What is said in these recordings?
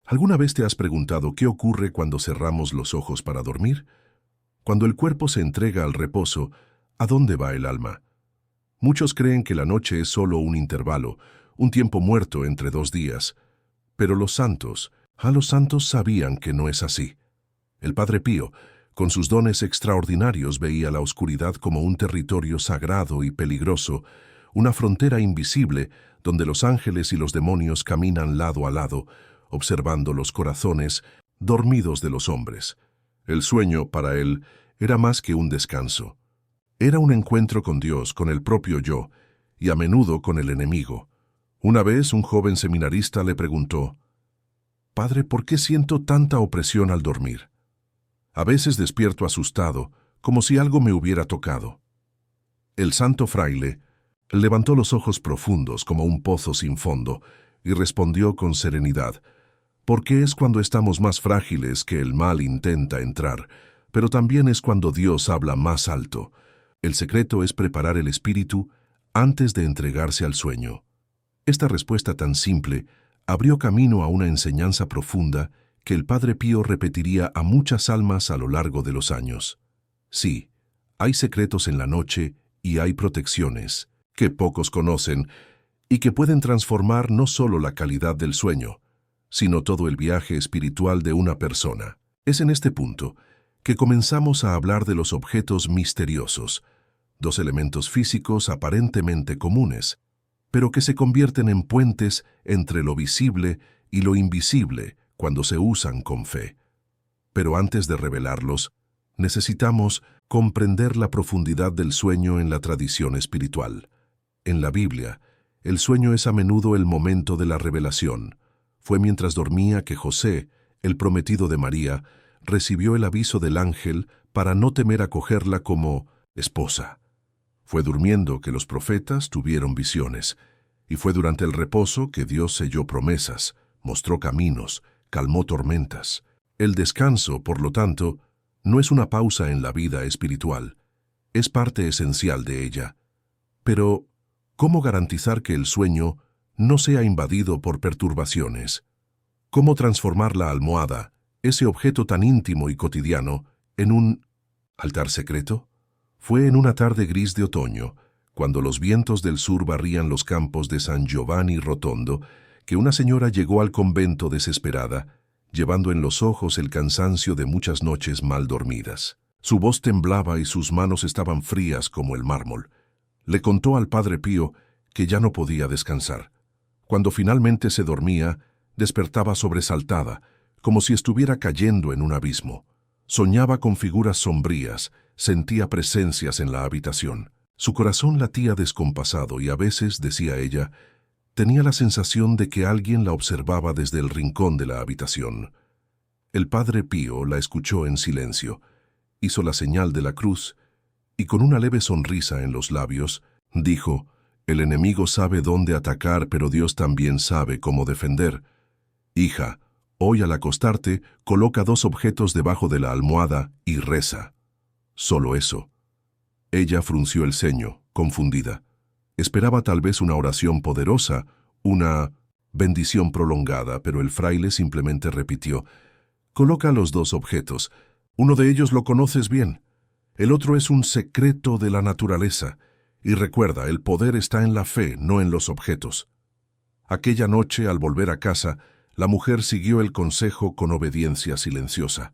¿Alguna vez te has preguntado qué ocurre cuando cerramos los ojos para dormir? Cuando el cuerpo se entrega al reposo, ¿a dónde va el alma? Muchos creen que la noche es solo un intervalo, un tiempo muerto entre 2 días. Pero los santos sabían que no es así. El Padre Pío, con sus dones extraordinarios, veía la oscuridad como un territorio sagrado y peligroso, una frontera invisible donde los ángeles y los demonios caminan lado a lado, observando los corazones dormidos de los hombres. El sueño, para él, era más que un descanso. Era un encuentro con Dios, con el propio yo, y a menudo con el enemigo. Una vez un joven seminarista le preguntó: «Padre, ¿por qué siento tanta opresión al dormir? A veces despierto asustado, como si algo me hubiera tocado». El santo fraile levantó los ojos profundos como un pozo sin fondo y respondió con serenidad: «Porque es cuando estamos más frágiles que el mal intenta entrar, pero también es cuando Dios habla más alto. El secreto es preparar el espíritu antes de entregarse al sueño». Esta respuesta tan simple abrió camino a una enseñanza profunda que el Padre Pío repetiría a muchas almas a lo largo de los años. Sí, hay secretos en la noche y hay protecciones que pocos conocen y que pueden transformar no solo la calidad del sueño, sino todo el viaje espiritual de una persona. Es en este punto que comenzamos a hablar de los objetos misteriosos, 2 elementos físicos aparentemente comunes, pero que se convierten en puentes entre lo visible y lo invisible cuando se usan con fe. Pero antes de revelarlos, necesitamos comprender la profundidad del sueño en la tradición espiritual. En la Biblia, el sueño es a menudo el momento de la revelación. Fue mientras dormía que José, el prometido de María, recibió el aviso del ángel para no temer acogerla como esposa. Fue durmiendo que los profetas tuvieron visiones, y fue durante el reposo que Dios selló promesas, mostró caminos, calmó tormentas. El descanso, por lo tanto, no es una pausa en la vida espiritual, es parte esencial de ella. Pero, ¿cómo garantizar que el sueño no sea invadido por perturbaciones? ¿Cómo transformar la almohada, ese objeto tan íntimo y cotidiano, en un altar secreto? Fue en una tarde gris de otoño, cuando los vientos del sur barrían los campos de San Giovanni Rotondo, que una señora llegó al convento desesperada, llevando en los ojos el cansancio de muchas noches mal dormidas. Su voz temblaba y sus manos estaban frías como el mármol. Le contó al Padre Pío que ya no podía descansar. Cuando finalmente se dormía, despertaba sobresaltada, como si estuviera cayendo en un abismo. Soñaba con figuras sombrías, sentía presencias en la habitación. Su corazón latía descompasado y a veces, decía ella, tenía la sensación de que alguien la observaba desde el rincón de la habitación. El Padre Pío la escuchó en silencio, hizo la señal de la cruz y con una leve sonrisa en los labios, dijo: «El enemigo sabe dónde atacar, pero Dios también sabe cómo defender. Hija, hoy al acostarte, coloca 2 objetos debajo de la almohada y reza». Solo eso. Ella frunció el ceño, confundida. Esperaba tal vez una oración poderosa, una bendición prolongada, pero el fraile simplemente repitió: «Coloca los 2 objetos. Uno de ellos lo conoces bien. El otro es un secreto de la naturaleza. Y recuerda, el poder está en la fe, no en los objetos». Aquella noche, al volver a casa, la mujer siguió el consejo con obediencia silenciosa.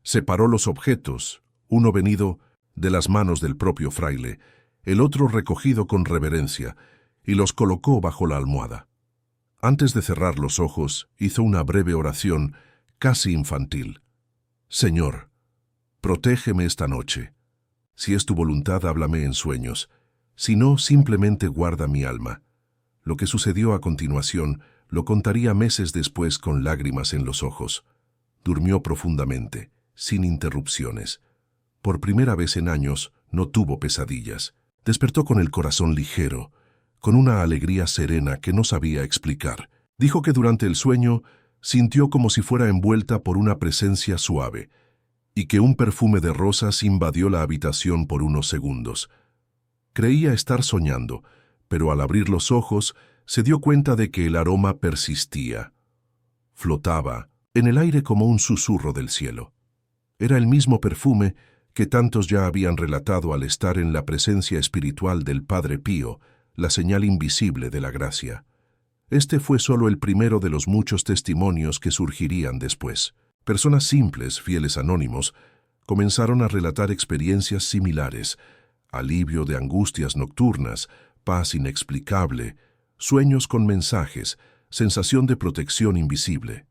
Separó los objetos, uno venido de las manos del propio fraile, el otro recogido con reverencia, y los colocó bajo la almohada. Antes de cerrar los ojos, hizo una breve oración, casi infantil. «Señor, protégeme esta noche. Si es tu voluntad, háblame en sueños. Si no, simplemente guarda mi alma». Lo que sucedió a continuación lo contaría meses después con lágrimas en los ojos. Durmió profundamente, sin interrupciones. Por primera vez en años no tuvo pesadillas. Despertó con el corazón ligero, con una alegría serena que no sabía explicar. Dijo que durante el sueño sintió como si fuera envuelta por una presencia suave y que un perfume de rosas invadió la habitación por unos segundos. Creía estar soñando, pero al abrir los ojos se dio cuenta de que el aroma persistía. Flotaba en el aire como un susurro del cielo. Era el mismo perfume que tantos ya habían relatado al estar en la presencia espiritual del Padre Pío, la señal invisible de la gracia. Este fue solo el primero de los muchos testimonios que surgirían después. Personas simples, fieles anónimos, comenzaron a relatar experiencias similares: alivio de angustias nocturnas, paz inexplicable, sueños con mensajes, sensación de protección invisible.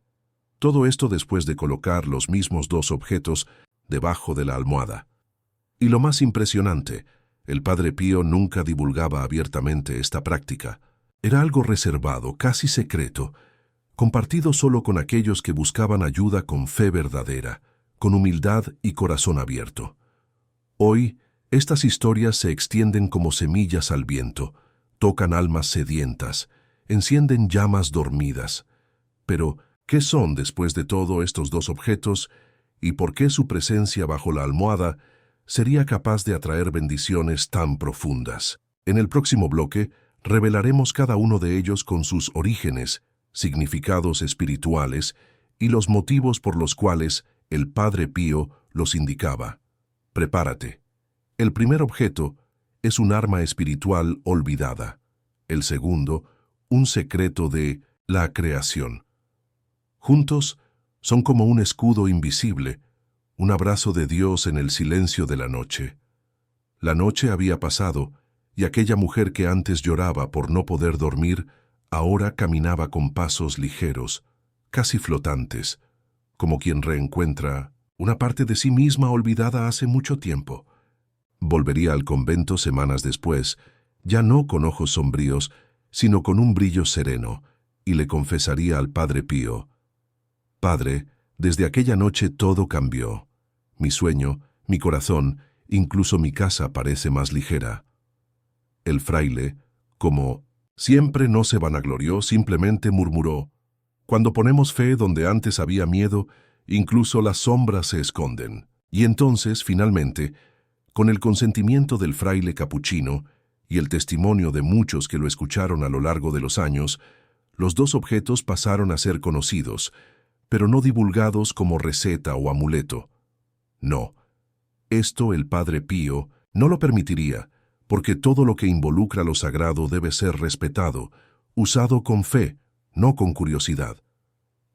Todo esto después de colocar los mismos dos objetos debajo de la almohada. Y lo más impresionante, el Padre Pío nunca divulgaba abiertamente esta práctica. Era algo reservado, casi secreto, compartido solo con aquellos que buscaban ayuda con fe verdadera, con humildad y corazón abierto. Hoy, estas historias se extienden como semillas al viento, tocan almas sedientas, encienden llamas dormidas. Pero, ¿qué son después de todo estos dos objetos y por qué su presencia bajo la almohada sería capaz de atraer bendiciones tan profundas? En el próximo bloque, revelaremos cada uno de ellos con sus orígenes, significados espirituales y los motivos por los cuales el Padre Pío los indicaba. Prepárate. El primer objeto es un arma espiritual olvidada. El segundo, un secreto de la creación. Juntos, son como un escudo invisible, un abrazo de Dios en el silencio de la noche. La noche había pasado, y aquella mujer que antes lloraba por no poder dormir, ahora caminaba con pasos ligeros, casi flotantes, como quien reencuentra una parte de sí misma olvidada hace mucho tiempo. Volvería al convento semanas después, ya no con ojos sombríos, sino con un brillo sereno, y le confesaría al Padre Pío: «Padre, desde aquella noche todo cambió. Mi sueño, mi corazón, incluso mi casa parece más ligera». El fraile, como siempre no se vanaglorió, simplemente murmuró: «Cuando ponemos fe donde antes había miedo, incluso las sombras se esconden». Y entonces, finalmente, con el consentimiento del fraile capuchino y el testimonio de muchos que lo escucharon a lo largo de los años, los dos objetos pasaron a ser conocidos, pero no divulgados como receta o amuleto. No, esto el Padre Pío no lo permitiría, porque todo lo que involucra lo sagrado debe ser respetado, usado con fe, no con curiosidad.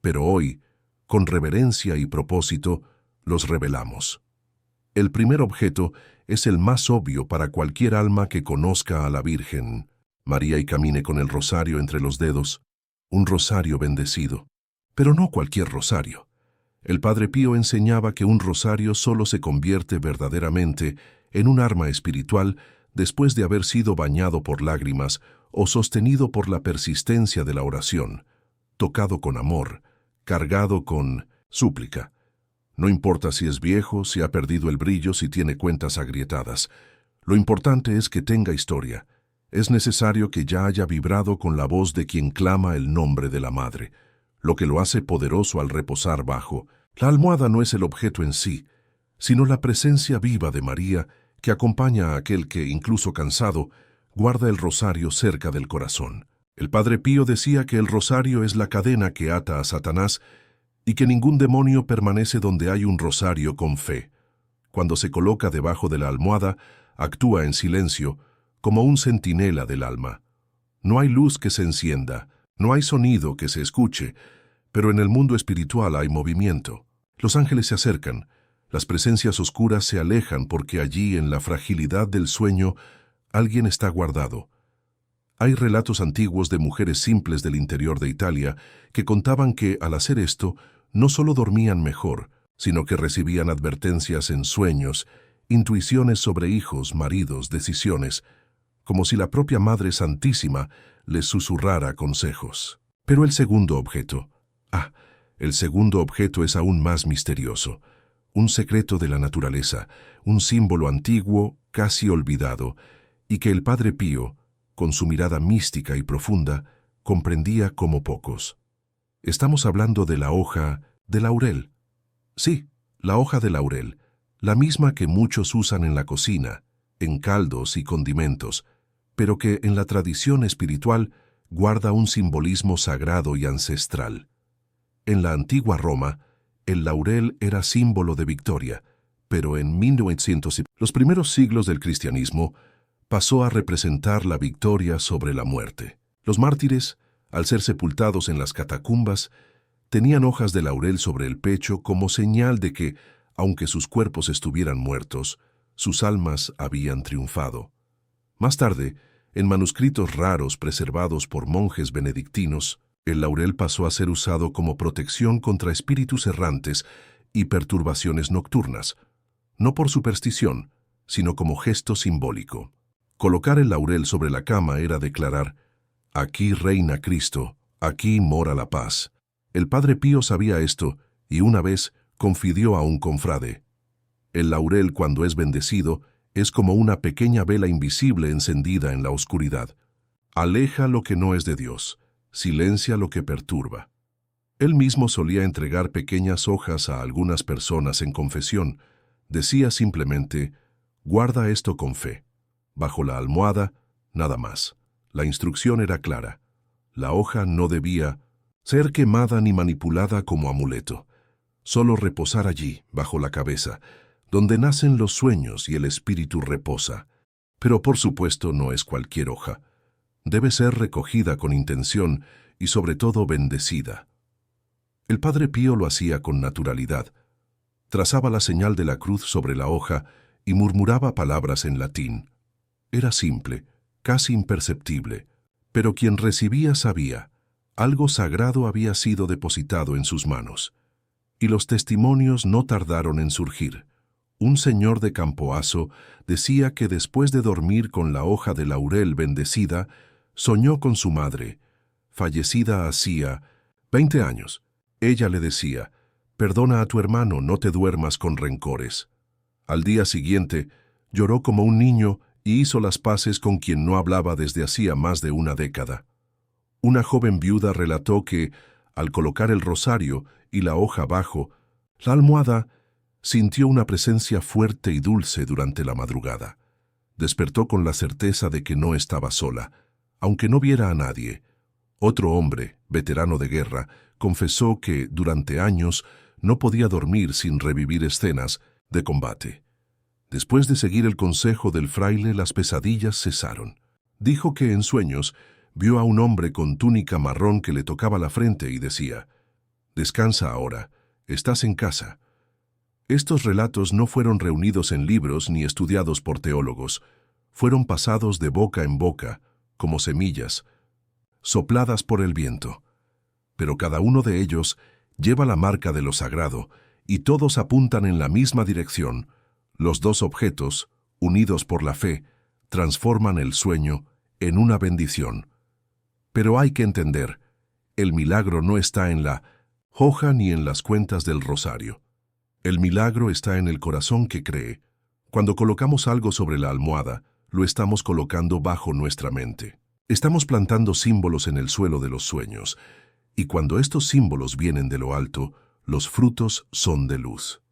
Pero hoy, con reverencia y propósito, los revelamos. El primer objeto es el más obvio para cualquier alma que conozca a la Virgen María y camine con el rosario entre los dedos, un rosario bendecido. Pero no cualquier rosario. El Padre Pío enseñaba que un rosario solo se convierte verdaderamente en un arma espiritual después de haber sido bañado por lágrimas o sostenido por la persistencia de la oración, tocado con amor, cargado con súplica. No importa si es viejo, si ha perdido el brillo, si tiene cuentas agrietadas. Lo importante es que tenga historia. Es necesario que ya haya vibrado con la voz de quien clama el nombre de la Madre, lo que lo hace poderoso al reposar bajo. La almohada no es el objeto en sí, sino la presencia viva de María que acompaña a aquel que, incluso cansado, guarda el rosario cerca del corazón. El Padre Pío decía que el rosario es la cadena que ata a Satanás y que ningún demonio permanece donde hay un rosario con fe. Cuando se coloca debajo de la almohada, actúa en silencio, como un centinela del alma. No hay luz que se encienda, no hay sonido que se escuche, pero en el mundo espiritual hay movimiento. Los ángeles se acercan, las presencias oscuras se alejan porque allí, en la fragilidad del sueño, alguien está guardado. Hay relatos antiguos de mujeres simples del interior de Italia que contaban que, al hacer esto, no solo dormían mejor, sino que recibían advertencias en sueños, intuiciones sobre hijos, maridos, decisiones, como si la propia Madre Santísima les susurrara consejos. Pero el segundo objeto, el segundo objeto es aún más misterioso, un secreto de la naturaleza, un símbolo antiguo, casi olvidado, y que el Padre Pío, con su mirada mística y profunda, comprendía como pocos. Estamos hablando de la hoja de laurel. Sí, la hoja de laurel, la misma que muchos usan en la cocina, en caldos y condimentos, pero que en la tradición espiritual guarda un simbolismo sagrado y ancestral. En la antigua Roma, el laurel era símbolo de victoria, pero en 1900, los primeros siglos del cristianismo, pasó a representar la victoria sobre la muerte. Los mártires, al ser sepultados en las catacumbas, tenían hojas de laurel sobre el pecho como señal de que, aunque sus cuerpos estuvieran muertos, sus almas habían triunfado. Más tarde, en manuscritos raros preservados por monjes benedictinos, el laurel pasó a ser usado como protección contra espíritus errantes y perturbaciones nocturnas, no por superstición, sino como gesto simbólico. Colocar el laurel sobre la cama era declarar: «Aquí reina Cristo, aquí mora la paz». El Padre Pío sabía esto y una vez confirió a un confrade: «El laurel, cuando es bendecido, es como una pequeña vela invisible encendida en la oscuridad. Aleja lo que no es de Dios, silencia lo que perturba». Él mismo solía entregar pequeñas hojas a algunas personas en confesión. Decía simplemente: «Guarda esto con fe. Bajo la almohada, nada más». La instrucción era clara. La hoja no debía ser quemada ni manipulada como amuleto. Solo reposar allí, bajo la cabeza, donde nacen los sueños y el espíritu reposa. Pero por supuesto no es cualquier hoja. Debe ser recogida con intención y sobre todo bendecida. El Padre Pío lo hacía con naturalidad. Trazaba la señal de la cruz sobre la hoja y murmuraba palabras en latín. Era simple, casi imperceptible, pero quien recibía sabía: algo sagrado había sido depositado en sus manos. Y los testimonios no tardaron en surgir. Un señor de Campoaso decía que después de dormir con la hoja de laurel bendecida, soñó con su madre, fallecida hacía 20 años. Ella le decía: «Perdona a tu hermano, no te duermas con rencores». Al día siguiente, lloró como un niño y hizo las paces con quien no hablaba desde hacía más de una década. Una joven viuda relató que, al colocar el rosario y la hoja abajo, la almohada sintió una presencia fuerte y dulce durante la madrugada. Despertó con la certeza de que no estaba sola, aunque no viera a nadie. Otro hombre, veterano de guerra, confesó que, durante años, no podía dormir sin revivir escenas de combate. Después de seguir el consejo del fraile, las pesadillas cesaron. Dijo que en sueños vio a un hombre con túnica marrón que le tocaba la frente y decía: «Descansa ahora, estás en casa». Estos relatos no fueron reunidos en libros ni estudiados por teólogos. Fueron pasados de boca en boca, como semillas, sopladas por el viento. Pero cada uno de ellos lleva la marca de lo sagrado, y todos apuntan en la misma dirección. Los dos objetos, unidos por la fe, transforman el sueño en una bendición. Pero hay que entender, el milagro no está en la hoja ni en las cuentas del rosario. El milagro está en el corazón que cree. Cuando colocamos algo sobre la almohada, lo estamos colocando bajo nuestra mente. Estamos plantando símbolos en el suelo de los sueños, y cuando estos símbolos vienen de lo alto, los frutos son de luz.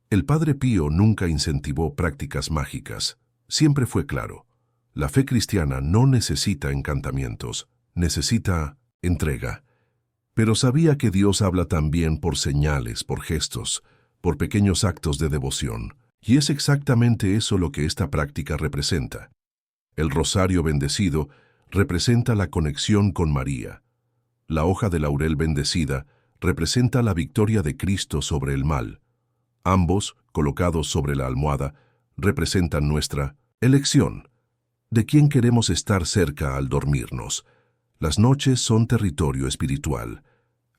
El Padre Pío nunca incentivó prácticas mágicas. Siempre fue claro: la fe cristiana no necesita encantamientos, necesita entrega. Pero sabía que Dios habla también por señales, por gestos, por pequeños actos de devoción. Y es exactamente eso lo que esta práctica representa. El rosario bendecido representa la conexión con María. La hoja de laurel bendecida representa la victoria de Cristo sobre el mal. Ambos, colocados sobre la almohada, representan nuestra elección. ¿De quién queremos estar cerca al dormirnos? Las noches son territorio espiritual.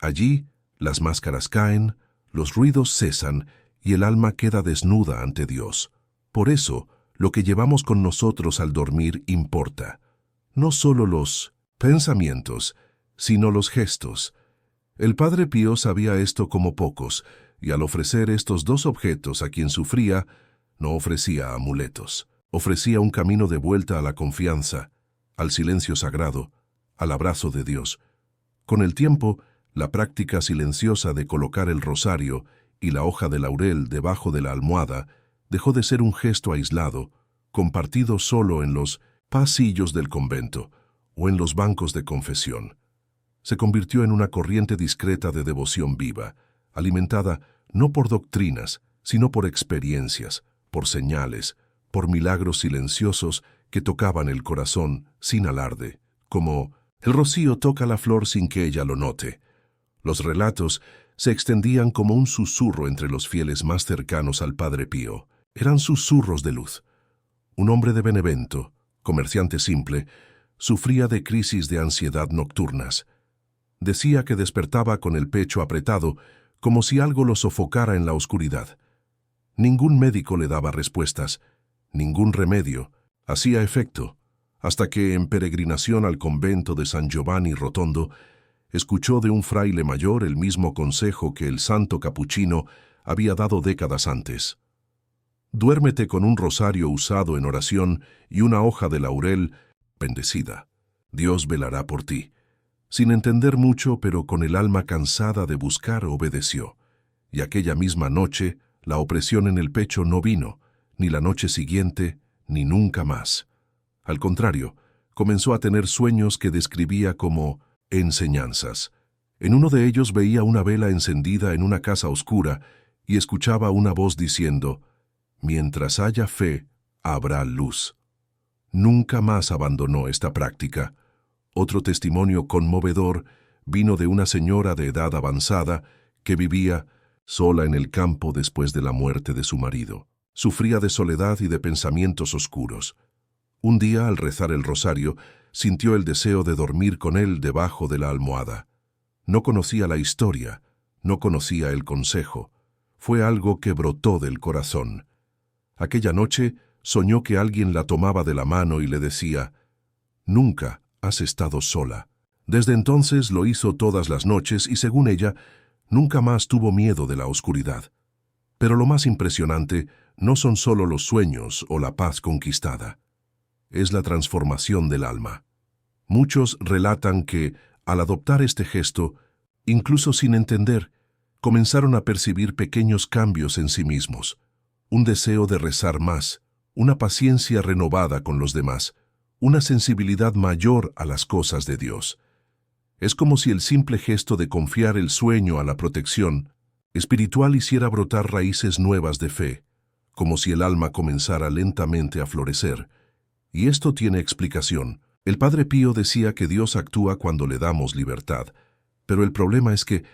Allí, las máscaras caen, los ruidos cesan y el alma queda desnuda ante Dios. Por eso, lo que llevamos con nosotros al dormir importa. No solo los pensamientos, sino los gestos. El Padre Pío sabía esto como pocos, y al ofrecer estos dos objetos a quien sufría, no ofrecía amuletos. Ofrecía un camino de vuelta a la confianza, al silencio sagrado, al abrazo de Dios. Con el tiempo, la práctica silenciosa de colocar el rosario y la hoja de laurel debajo de la almohada dejó de ser un gesto aislado, compartido solo en los pasillos del convento o en los bancos de confesión. Se convirtió en una corriente discreta de devoción viva, alimentada no por doctrinas, sino por experiencias, por señales, por milagros silenciosos que tocaban el corazón sin alarde, como el rocío toca la flor sin que ella lo note. Los relatos se extendían como un susurro entre los fieles más cercanos al Padre Pío. Eran susurros de luz. Un hombre de Benevento, comerciante simple, sufría de crisis de ansiedad nocturnas. Decía que despertaba con el pecho apretado, como si algo lo sofocara en la oscuridad. Ningún médico le daba respuestas, ningún remedio hacía efecto, hasta que en peregrinación al convento de San Giovanni Rotondo, escuchó de un fraile mayor el mismo consejo que el santo capuchino había dado décadas antes. Duérmete con un rosario usado en oración y una hoja de laurel bendecida. Dios velará por ti. Sin entender mucho, pero con el alma cansada de buscar, obedeció. Y aquella misma noche, la opresión en el pecho no vino, ni la noche siguiente, ni nunca más. Al contrario, comenzó a tener sueños que describía como enseñanzas. En uno de ellos veía una vela encendida en una casa oscura y escuchaba una voz diciendo: «Mientras haya fe, habrá luz». Nunca más abandonó esta práctica. Otro testimonio conmovedor vino de una señora de edad avanzada que vivía sola en el campo después de la muerte de su marido. Sufría de soledad y de pensamientos oscuros. Un día, al rezar el rosario, sintió el deseo de dormir con él debajo de la almohada. No conocía la historia, no conocía el consejo. Fue algo que brotó del corazón. Aquella noche soñó que alguien la tomaba de la mano y le decía: «Nunca has estado sola». Desde entonces lo hizo todas las noches y, según ella, nunca más tuvo miedo de la oscuridad. Pero lo más impresionante no son solo los sueños o la paz conquistada. Es la transformación del alma. Muchos relatan que, al adoptar este gesto, incluso sin entender, comenzaron a percibir pequeños cambios en sí mismos. Un deseo de rezar más, una paciencia renovada con los demás, una sensibilidad mayor a las cosas de Dios. Es como si el simple gesto de confiar el sueño a la protección espiritual hiciera brotar raíces nuevas de fe, como si el alma comenzara lentamente a florecer. Y esto tiene explicación. El Padre Pío decía que Dios actúa cuando le damos libertad, pero el problema es que,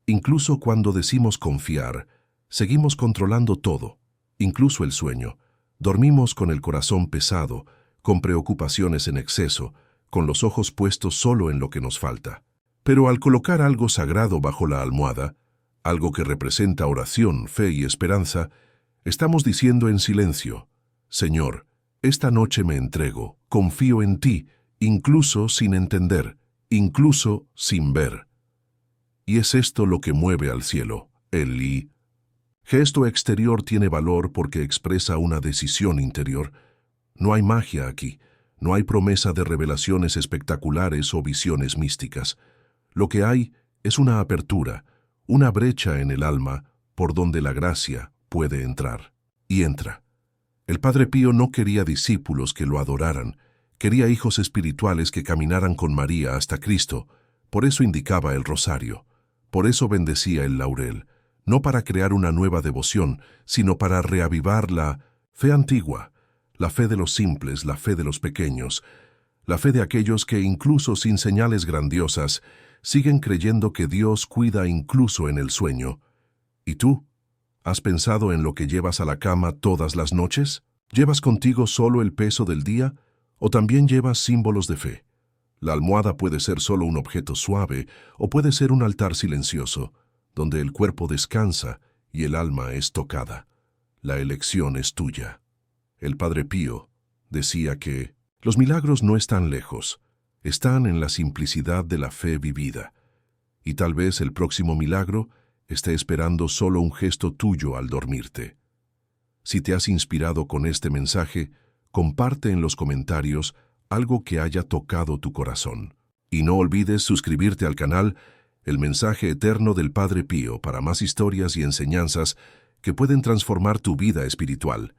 incluso cuando decimos confiar, seguimos controlando todo, incluso el sueño. Dormimos con el corazón pesado, con preocupaciones en exceso, con los ojos puestos solo en lo que nos falta. Pero al colocar algo sagrado bajo la almohada, algo que representa oración, fe y esperanza, estamos diciendo en silencio: «Señor, esta noche me entrego, confío en ti, incluso sin entender, incluso sin ver». Y es esto lo que mueve al cielo, el gesto exterior tiene valor porque expresa una decisión interior. No hay magia aquí, no hay promesa de revelaciones espectaculares o visiones místicas. Lo que hay es una apertura, una brecha en el alma por donde la gracia puede entrar. Y entra. El Padre Pío no quería discípulos que lo adoraran, quería hijos espirituales que caminaran con María hasta Cristo. Por eso indicaba el rosario, por eso bendecía el laurel, no para crear una nueva devoción, sino para reavivar la fe antigua, la fe de los simples, la fe de los pequeños, la fe de aquellos que, incluso sin señales grandiosas, siguen creyendo que Dios cuida incluso en el sueño. ¿Y tú? ¿Has pensado en lo que llevas a la cama todas las noches? ¿Llevas contigo solo el peso del día o también llevas símbolos de fe? La almohada puede ser solo un objeto suave o puede ser un altar silencioso, donde el cuerpo descansa y el alma es tocada. La elección es tuya. El Padre Pío decía que los milagros no están lejos, están en la simplicidad de la fe vivida. Y tal vez el próximo milagro esté esperando solo un gesto tuyo al dormirte. Si te has inspirado con este mensaje, comparte en los comentarios algo que haya tocado tu corazón. Y no olvides suscribirte al canal El Mensaje Eterno del Padre Pío para más historias y enseñanzas que pueden transformar tu vida espiritual.